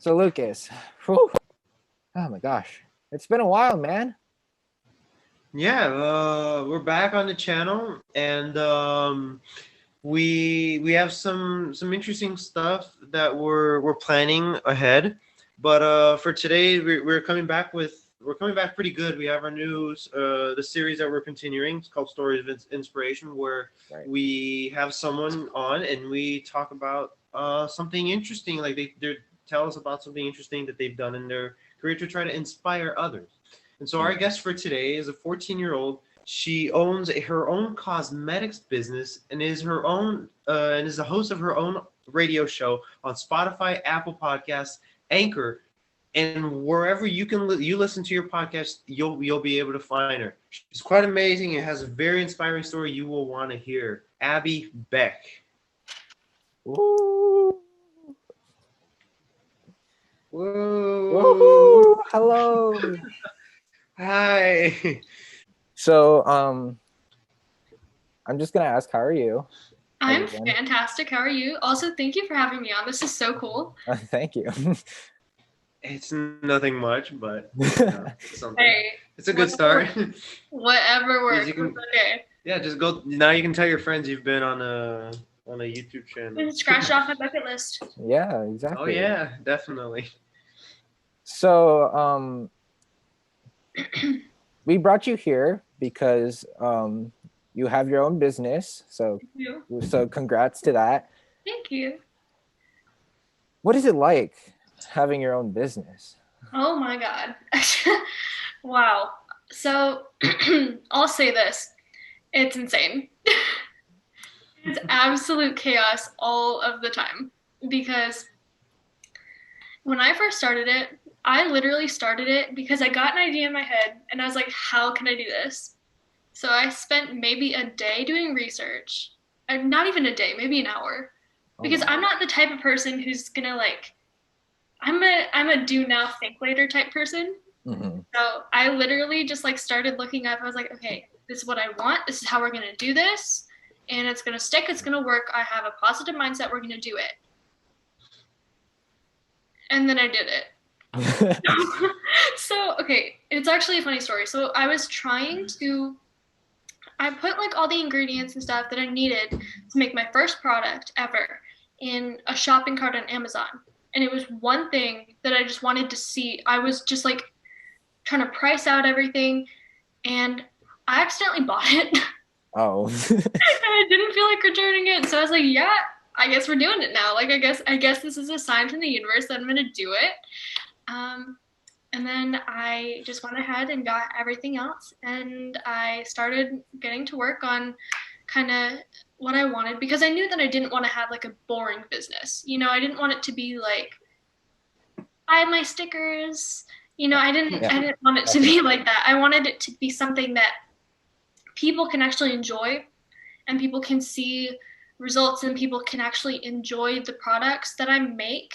So Lucas, whew, oh my gosh, it's been a while, man. Yeah, we're back on the channel, and we have some interesting stuff that we're planning ahead. But for today, we're coming back pretty good. We have our news, the series that we're continuing. It's called Stories of Inspiration, where Right. we have someone on and we talk about something interesting. Like they tell us about something interesting that they've done in their career to try to inspire others. And so our Mm. guest for today is a 14-year-old. She owns her own cosmetics business and is the host of her own radio show on Spotify, Apple Podcasts, Anchor, and wherever you listen to your podcast, you'll be able to find her. She's quite amazing and has a very inspiring story you will want to hear. Abbey Beck. Woo. Whoa! Woohoo! Hello. Hi. So, I'm just gonna ask, how are you? How you I'm doing? fantastic. How are you? Also, thank you for having me on. This is so cool. Thank you. It's nothing much, but something. Hey, It's a good start. whatever works. You can- It's okay. Yeah, just go now. You can tell your friends you've been on a YouTube channel. Just scratch it off my bucket list. Yeah, Oh exactly. yeah, definitely. So, we brought you here because you have your own business. So congrats to that. Thank you. What is it like having your own business? Oh my God. Wow. So I'll say this. It's insane. It's absolute chaos all of the time because when I first started it, I literally started it because I got an idea in my head and I was like, how can I do this? So I spent maybe a day doing research, or not even a day, maybe an hour, because wow. I'm not the type of person who's gonna like, I'm a do now, think later type person. Mhm. So I literally just like started looking up. I was like, okay, this is what I want. This is how we're gonna do this, and it's gonna stick. It's gonna work. I have a positive mindset. We're gonna do it. And then I did it. So, okay, it's actually a funny story. So I was I put like all the ingredients and stuff that I needed to make my first product ever in a shopping cart on Amazon. And it was one thing that I just wanted to see. I was just like trying to price out everything and I accidentally bought it. Oh. And I didn't feel like returning it. So I was like, yeah, I guess we're doing it now. Like, I guess this is a sign from the universe that I'm going to do it. And then I just went ahead and got everything else. And I started getting to work on kind of what I wanted because I knew that I didn't want to have like a boring business. You know, I didn't want it to be like, I had my stickers. You know, I didn't want it to be like that. I wanted it to be something that people can actually enjoy and people can see results and people can actually enjoy the products that I make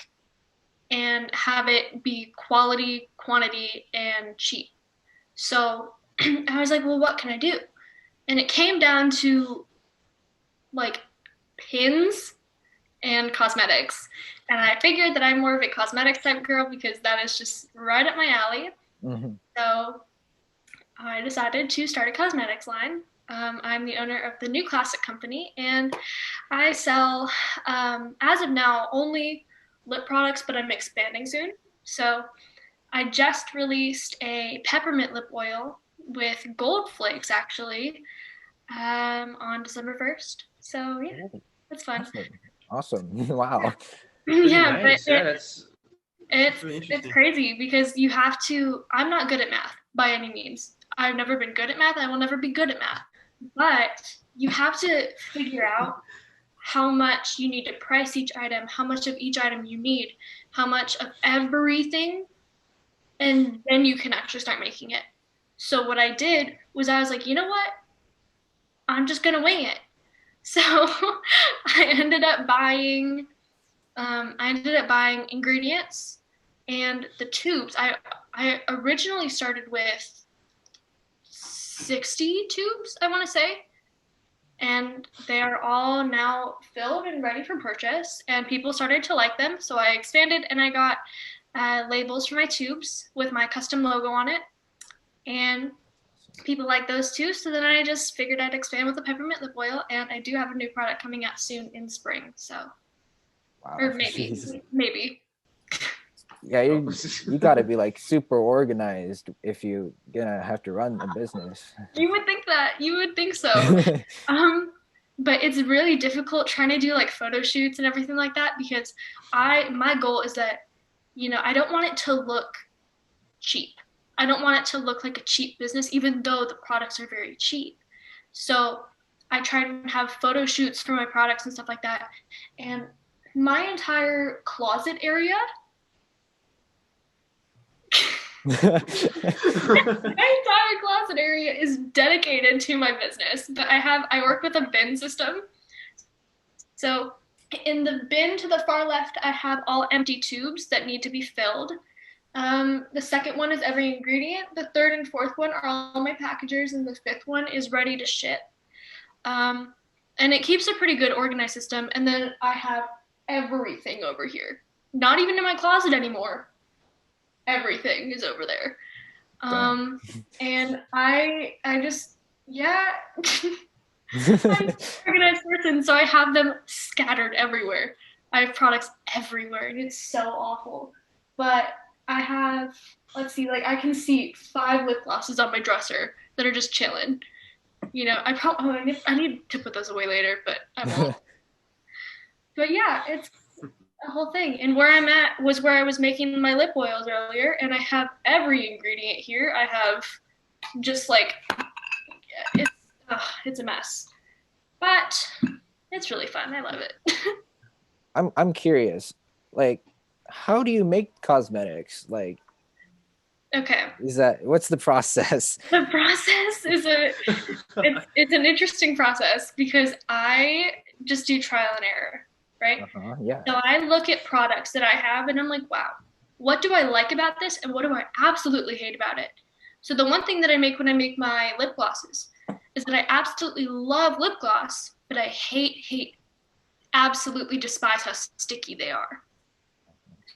and have it be quality, quantity, and cheap. So I was like, well, what can I do? And it came down to like pins and cosmetics. And I figured that I'm more of a cosmetics type girl because that is just right up my alley. Mm-hmm. So I decided to start a cosmetics line. I'm the owner of the New Classic Company, and I sell, as of now, only lip products, but I'm expanding soon. So I just released a peppermint lip oil with gold flakes, actually, on December 1st. So yeah, that's fun. Awesome. Wow. Yeah, nice. but That's really it's interesting. crazy because you have to. I'm not good at math by any means. I've never been good at math. I will never be good at math. But you have to figure out how much you need to price each item, how much of each item you need, how much of everything, and then you can actually start making it. So what I did was I was like, you know what? I'm just gonna wing it. So I ended up buying ingredients and the tubes. I originally started with 60 tubes, I want to say. And they are all now filled and ready for purchase. And people started to like them. So I expanded and I got labels for my tubes with my custom logo on it. And people like those too. So then I just figured I'd expand with the peppermint lip oil, and I do have a new product coming out soon in spring. So, Wow. or maybe. Yeah, you got to be like super organized if you gonna have to run a business. You would think that. You would think so. But it's really difficult trying to do like photo shoots and everything like that, because my goal is that, I don't want it to look cheap. I don't want it to look like a cheap business, even though the products are very cheap. So I try to have photo shoots for my products and stuff like that. And my entire closet area, my entire closet area is dedicated to my business. But I work with a bin system. So in the bin to the far left, I have all empty tubes that need to be filled. The second one is every ingredient. The third and fourth one are all my packagers, and the fifth one is ready to ship. And it keeps a pretty good organized system. And then I have everything over here. Not even in my closet anymore. Everything is over there. And I just, yeah. I'm an organized person, so I have them scattered everywhere. I have products everywhere, and it's so awful. But I have, let's see, like I can see 5 lip glosses on my dresser that are just chilling. I need to put those away later, but I won't. But yeah, it's a whole thing. And where I'm at was where I was making my lip oils earlier, and I have every ingredient here. I have just like, it's a mess, but it's really fun. I love it. I'm curious, like, how do you make cosmetics? Like, okay, what's the process? The process is it's an interesting process, because I just do trial and error, right? Yeah. So I look at products that I have, and I'm like, wow, what do I like about this, and what do I absolutely hate about it? So the one thing that I make when I make my lip glosses is that I absolutely love lip gloss, but I hate, absolutely despise how sticky they are.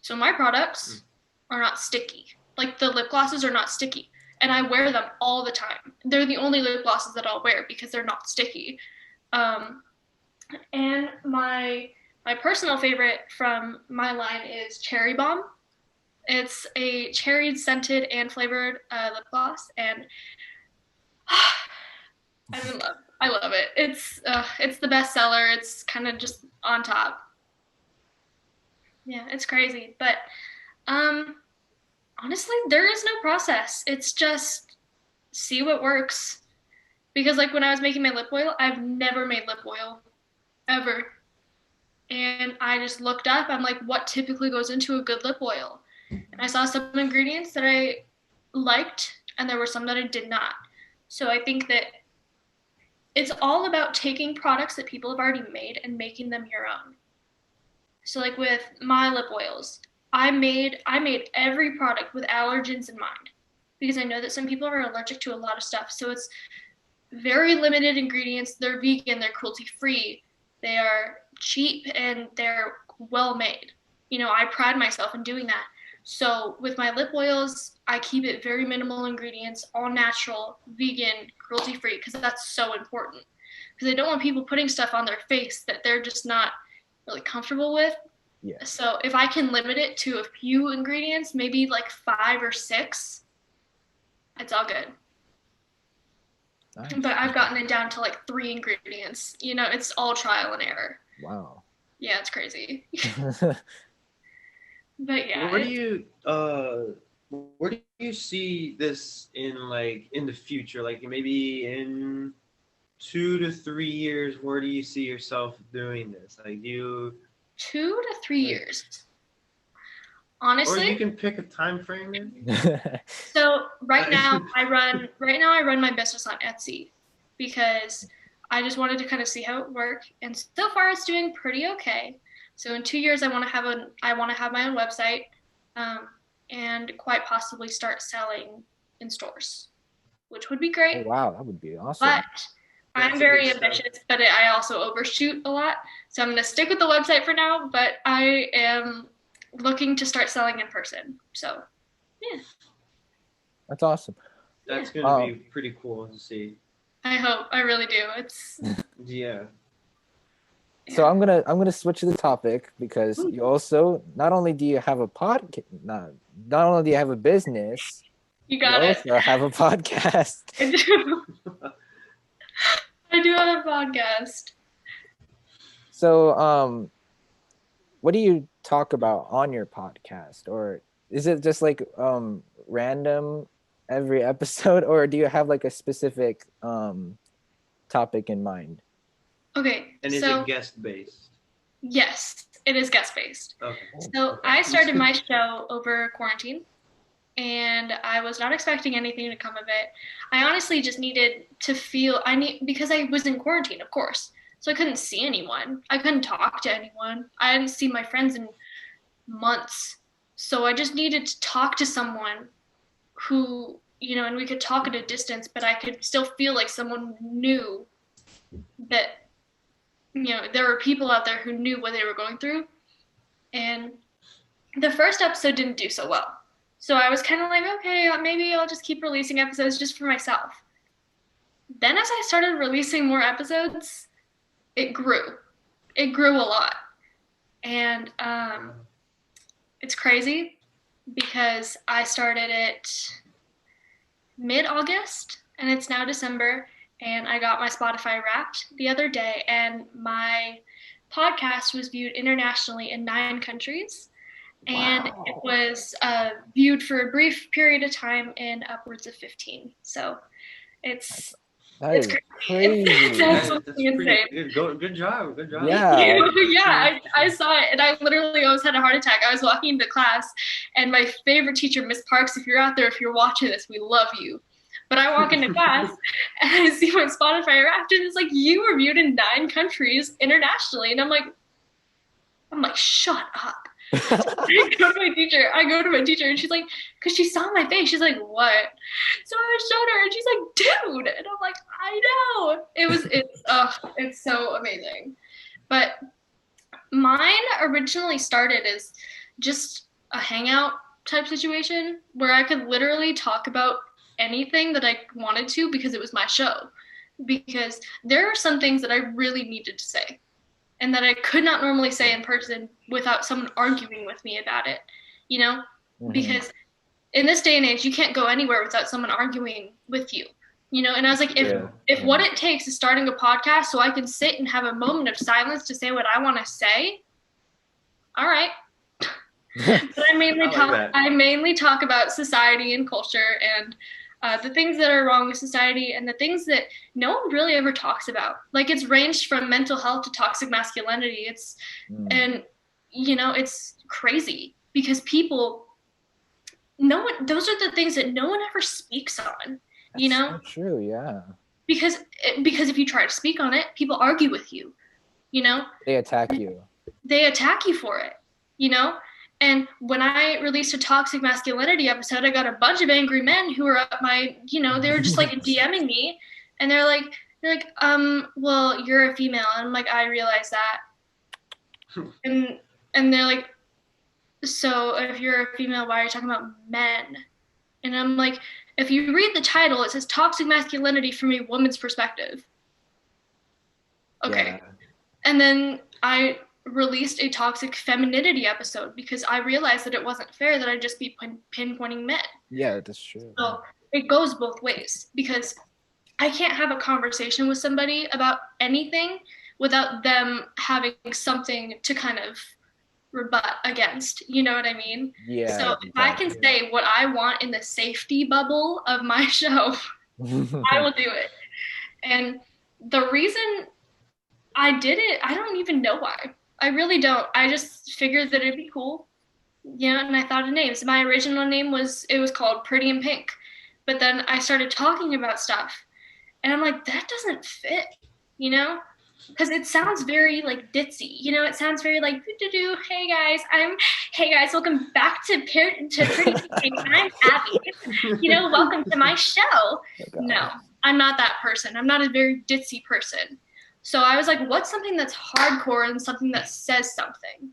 So my products are not sticky. Like the lip glosses are not sticky, and I wear them all the time. They're the only lip glosses that I'll wear because they're not sticky. And my personal favorite from my line is Cherry Bomb. It's a cherry scented and flavored lip gloss, and I'm in love. I love it. It's the best seller. It's kind of just on top. Yeah, it's crazy. But honestly, there is no process. It's just see what works. Because like when I was making my lip oil, I've never made lip oil ever. And I just looked up, I'm like, what typically goes into a good lip oil? And I saw some ingredients that I liked, and there were some that I did not. So I think that it's all about taking products that people have already made and making them your own. So like with my lip oils, I made every product with allergens in mind, because I know that some people are allergic to a lot of stuff. So it's very limited ingredients. They're vegan, they're cruelty-free, they are cheap, and they're well made. I pride myself in doing that. So with my lip oils, I keep it very minimal ingredients, all natural, vegan, cruelty-free, because that's so important. Because I don't want people putting stuff on their face that they're just not really comfortable with. Yeah. So if I can limit it to a few ingredients, maybe like 5 or 6, it's all good. Nice. But I've gotten it down to like 3 ingredients. It's all trial and error. Wow. Yeah, it's crazy. But yeah. Where do you see this in the future? Like maybe in 2 to 3 years, where do you see yourself doing this? 2 to 3 years. Honestly, or you can pick a time frame maybe. So right now I run my business on Etsy, because I just wanted to kind of see how it worked, and so far it's doing pretty okay. So in 2 years I want to have my own website, and quite possibly start selling in stores, which would be great. Oh, wow, that would be awesome. But I'm very ambitious, but I also overshoot a lot. So I'm going to stick with the website for now, but I am looking to start selling in person. So, yeah. That's awesome. That's gonna be pretty cool to see. I hope. I really do. It's Yeah. So I'm gonna switch the topic because you also not only do you have a not only do you have a business, you got it. also have a podcast. I do. I do have a podcast. So what do you talk about on your podcast, or is it just like random every episode, or do you have like a specific topic in mind? Okay. And is it guest based? Yes, it is guest based. Okay. So I started my show over quarantine, and I was not expecting anything to come of it. I honestly just needed to because I was in quarantine, of course. So I couldn't see anyone. I couldn't talk to anyone. I hadn't seen my friends in months. So I just needed to talk to someone who, and we could talk at a distance, but I could still feel like someone knew that, there were people out there who knew what they were going through. And the first episode didn't do so well. So I was kind of like, okay, maybe I'll just keep releasing episodes just for myself. Then as I started releasing more episodes, it grew. It grew a lot. And it's crazy because I started it mid-August and it's now December, and I got my Spotify Wrapped the other day, and my podcast was viewed internationally in 9 countries. And it was viewed for a brief period of time in upwards of 15. So it's crazy. That's insane. Good job. Yeah. Yeah, I saw it, and I literally almost had a heart attack. I was walking into class, and my favorite teacher, Miss Parks, if you're out there, if you're watching this, we love you. But I walk into class, and I see my Spotify Wrapped, and it's like, you were viewed in 9 countries internationally. And I'm like, shut up. I go to my teacher, and she's like, because she saw my face, she's like, what? So I showed her, and she's like, dude. And I'm like, I know. It's so amazing. But mine originally started as just a hangout type situation where I could literally talk about anything that I wanted to because it was my show. Because there are some things that I really needed to say and that I could not normally say in person without someone arguing with me about it, Mm-hmm. Because in this day and age, you can't go anywhere without someone arguing with you, and I was like, if what it takes is starting a podcast so I can sit and have a moment of silence to say what I want to say, all right. But I mainly talk about society and culture and the things that are wrong with society and the things that no one really ever talks about. Like, it's ranged from mental health to toxic masculinity. And it's crazy because those are the things that no one ever speaks on, That's so true. Yeah. Because if you try to speak on it, people argue with you, They attack you. They attack you for it, And when I released a toxic masculinity episode, I got a bunch of angry men who were up my, they were just like DMing me, and they're like, well, you're a female. And I'm like, I realize that. And they're like, so if you're a female, why are you talking about men? And I'm like, if you read the title, it says toxic masculinity from a woman's perspective. Okay. Yeah. And then I released a toxic femininity episode because I realized that it wasn't fair that I'd just be pinpointing men. Yeah, that's true. So it goes both ways because I can't have a conversation with somebody about anything without them having something to kind of rebut against, you know what I mean? Yeah. So if I can say what I want in the safety bubble of my show, I will do it. And the reason I did it, I don't even know why. I really don't. I just figured that it'd be cool. And I thought of names. My original name was called Pretty in Pink. But then I started talking about stuff. And I'm like, that doesn't fit, Because it sounds very like ditzy, it sounds very like hey guys, welcome back to Pretty in Pink. I'm Abby. Welcome to my show. No, I'm not that person. I'm not a very ditzy person. So I was like, what's something that's hardcore and something that says something?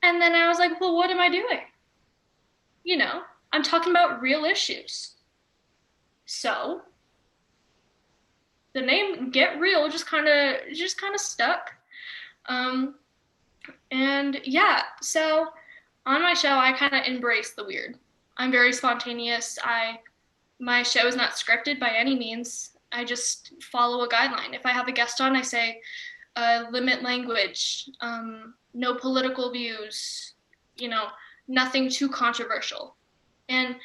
And And then I was like, well, what am I doing? You know, I'm talking about real issues. So the name Get Real just kind of stuck. And yeah, so on my show, I kind of embrace the weird. I'm very spontaneous. My show is not scripted by any means. I just follow a guideline. If I have a guest on, I say limit language, no political views, you know, nothing too controversial. And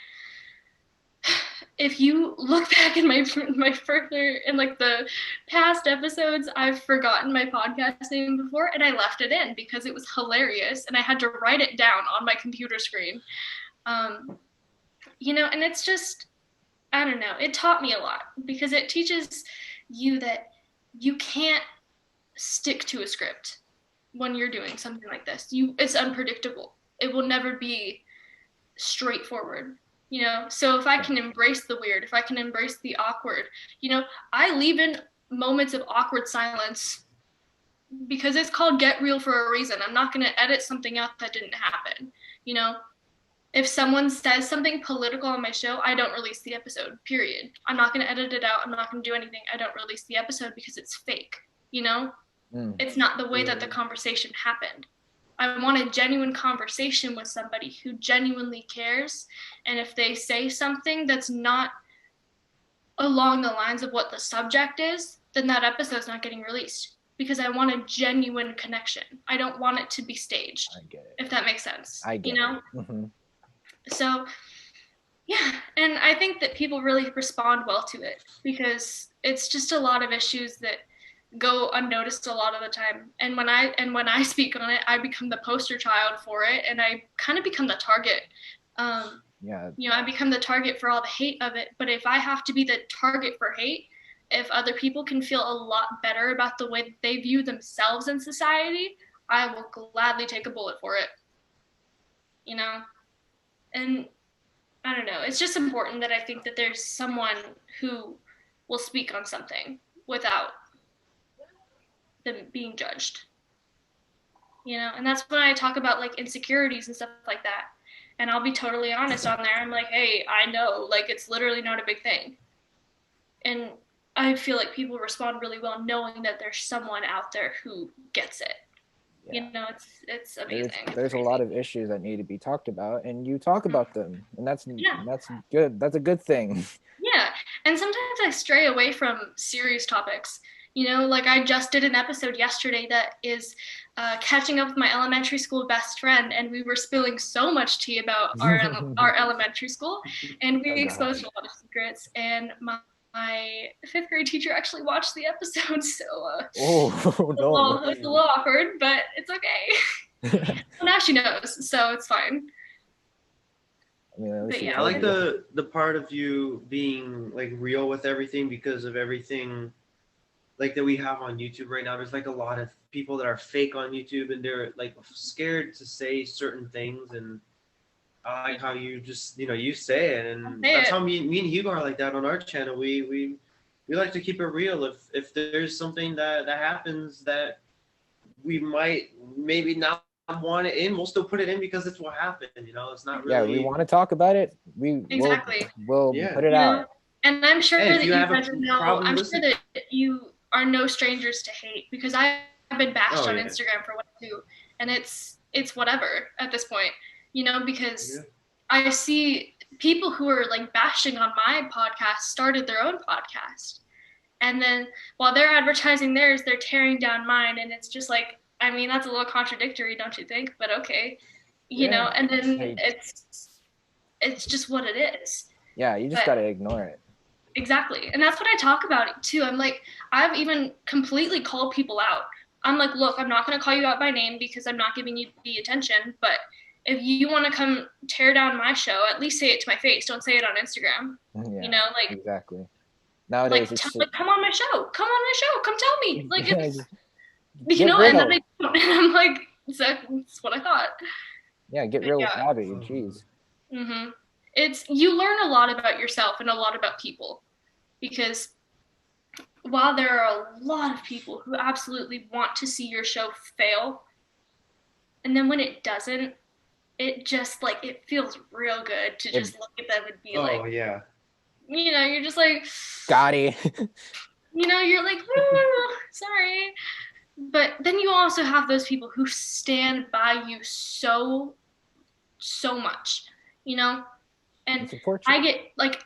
if you look back in my further in like the past episodes, I've forgotten my podcast name before, and I left it in because it was hilarious, and I had to write it down on my computer screen. You know, and it's just, I don't know, it taught me a lot because it teaches you that you can't stick to a script when you're doing something like this. It's unpredictable. It will never be straightforward. You know, so if I can embrace the weird, if I can embrace the awkward, you know, I leave in moments of awkward silence because it's called Get Real for a reason. I'm not going to edit something out that didn't happen. You know, if someone says something political on my show, I don't release the episode, period. I'm not going to edit it out. I'm not going to do anything. I don't release the episode because it's fake, you know? It's not the way that the conversation happened. I want a genuine conversation with somebody who genuinely cares. And if they say something that's not along the lines of what the subject is, then that episode's not getting released because I want a genuine connection. I don't want it to be staged. I get it. If that makes sense. I get you know? it. Mm-hmm. So, yeah. And I think that people really respond well to it because it's just a lot of issues that go unnoticed a lot of the time, and when I speak on it, I become the poster child for it, and I kind of become the target. You know, I become the target for all the hate of it. But if I have to be the target for hate, if other people can feel a lot better about the way that they view themselves in society, I will gladly take a bullet for it. You know, and I don't know. It's just important that I think that there's someone who will speak on something without them being judged, you know. And that's when I talk about like insecurities and stuff like that, and I'll be totally honest on there. I'm like, hey, I know, like, it's literally not a big thing, and I feel like people respond really well knowing that there's someone out there who gets it. You know, it's amazing. There's a lot of issues that need to be talked about, and you talk about them, and that's good. That's a good thing. Yeah, and sometimes I stray away from serious topics. You know, like I just did an episode yesterday that is catching up with my elementary school best friend, and we were spilling so much tea about our elementary school, and we exposed a lot of secrets. And my fifth grade teacher actually watched the episode, so oh no, it's a little awkward, but it's okay. Well, now she knows, so it's fine. I mean, yeah, I like the part of you being like real with everything because of everything like that we have on YouTube right now. There's like a lot of people that are fake on YouTube, and they're like scared to say certain things. And I like how you just, you know, you say it, and that's how me and Hugo are like that on our channel. We like to keep it real. If there's something that happens that we might maybe not want it in, we'll still put it in because it's what happened. You know, it's not really. Yeah, we want to talk about it. We'll put it out. And I'm sure that you guys know. I'm sure that you are no strangers to hate because I've been bashed on Instagram for what I do, and it's whatever at this point, you know, because I see people who are like bashing on my podcast started their own podcast, and then while they're advertising theirs, they're tearing down mine, and it's just like, I mean, that's a little contradictory, don't you think? But okay, you know, and then it's just what it is. Yeah, you just gotta ignore it. Exactly. And that's what I talk about it too. I'm like, I've even completely called people out. I'm like, look, I'm not going to call you out by name because I'm not giving you the attention. But if you want to come tear down my show, at least say it to my face. Don't say it on Instagram. Yeah, you know, like. Exactly. Nowadays, like, come on my show. Come on my show. Come tell me. Like, you know, and then they don't. And I'm like, that's what I thought. Yeah, get real with Abbey. Jeez. Mm-hmm. You learn a lot about yourself and a lot about people, because while there are a lot of people who absolutely want to see your show fail, And then when it doesn't, it just like it feels real good to just look at them and be like, Oh yeah. you're just like, Gotti. you're like, sorry. But then you also have those people who stand by you so much, and Support you.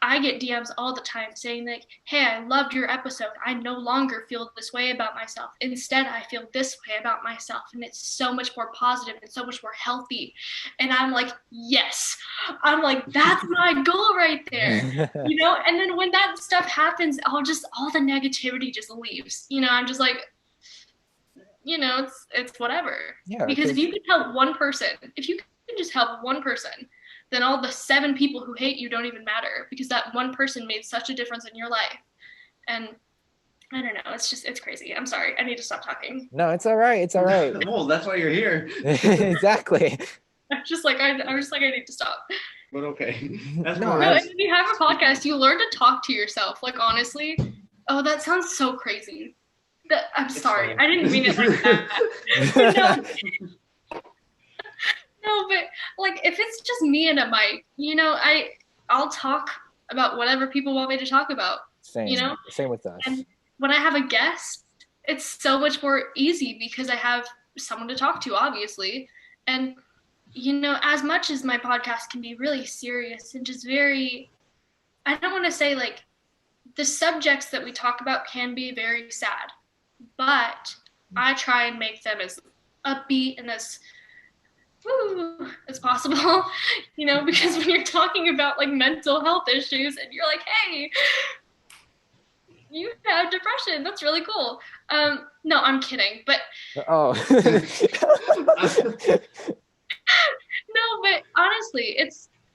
I get DMs all the time saying like, "Hey, I loved your episode. I no longer feel this way about myself. Instead, I feel this way about myself, and it's so much more positive and so much more healthy." And I'm like, "Yes." I'm like, "That's my goal right there." And then when that stuff happens, all the negativity just leaves. I'm just like, it's whatever. Yeah, Because if you can help one person, if you can just help one person, then all the 7 people who hate you don't even matter, because that one person made such a difference in your life. And I don't know, it's crazy. I'm sorry. I need to stop talking. No, it's all right. It's all right. Well, that's why you're here. Exactly. I'm just like I need to stop. But okay. That's No, more. No, and if you have a podcast, you learn to talk to yourself. Like, honestly, oh, that sounds so crazy. I'm sorry. fine. I didn't mean it like that. No, but like if it's just me and a mic, I'll talk about whatever people want me to talk about. Same. Same with us. And when I have a guest, it's so much more easy because I have someone to talk to, obviously. And as much as my podcast can be really serious and just very, I don't want to say like the subjects that we talk about can be very sad, but I try and make them as upbeat and as possible, because when you're talking about like mental health issues and you're like, hey, you have depression, that's really cool. No, I'm kidding, but oh. no, but honestly,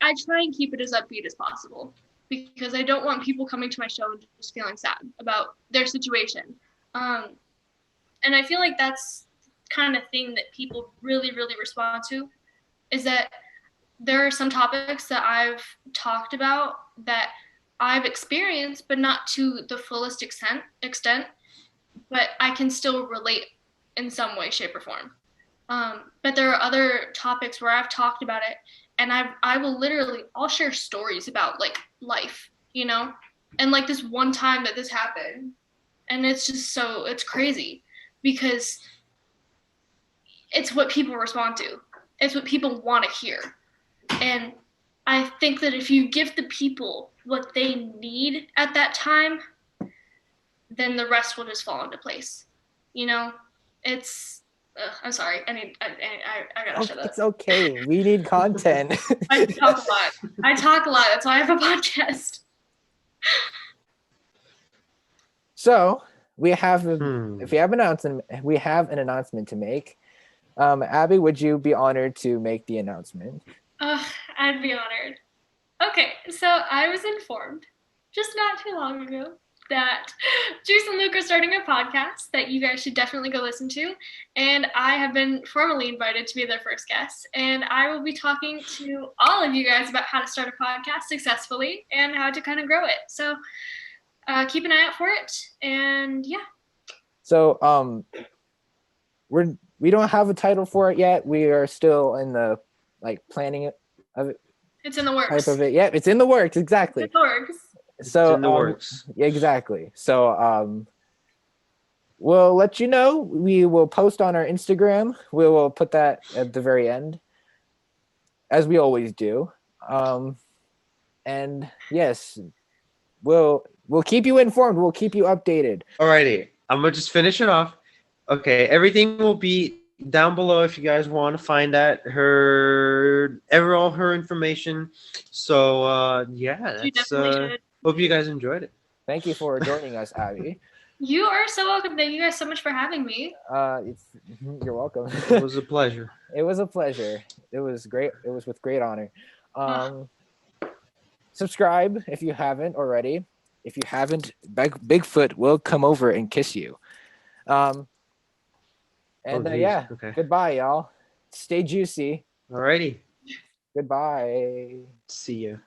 I try and keep it as upbeat as possible because I don't want people coming to my show and just feeling sad about their situation. And I feel like that's kind of thing that people really, really respond to, is that there are some topics that I've talked about that I've experienced, but not to the fullest extent, but I can still relate in some way, shape, or form. But there are other topics where I've talked about it, and I'll share stories about like life, and like this one time that this happened, and it's just it's crazy because it's what people respond to. It's what people want to hear. And I think that if you give the people what they need at that time, then the rest will just fall into place. I'm sorry. I gotta shut up. It's okay. We need content. I talk a lot. That's why I have a podcast. So we have, if we have an announcement to make. Abby, would you be honored to make the announcement? I'd be honored. Okay, so I was informed just not too long ago that Juice and Luke are starting a podcast that you guys should definitely go listen to. And I have been formally invited to be their first guest. And I will be talking to all of you guys about how to start a podcast successfully and how to kind of grow it. So keep an eye out for it. And yeah. So we don't have a title for it yet. We are still in the planning of it. It's in the works. Type of it. Yeah, it's in the works. Exactly. It's in the works. So it's in the works. Exactly. So we'll let you know. We will post on our Instagram. We will put that at the very end, as we always do. And yes, we'll keep you informed. We'll keep you updated. Alrighty, I'm gonna just finish it off. Okay, everything will be down below if you guys want to find that all her information. So yeah, that's hope you guys enjoyed it. Thank you for joining us, Abby. You are so welcome. Thank you guys so much for having me. You're welcome. It was a pleasure. It was a pleasure. It was great. It was with great honor. Subscribe if you haven't already. If you haven't, Bigfoot will come over and kiss you. Yeah, okay. Goodbye, y'all. Stay juicy. Alrighty. Goodbye. See you.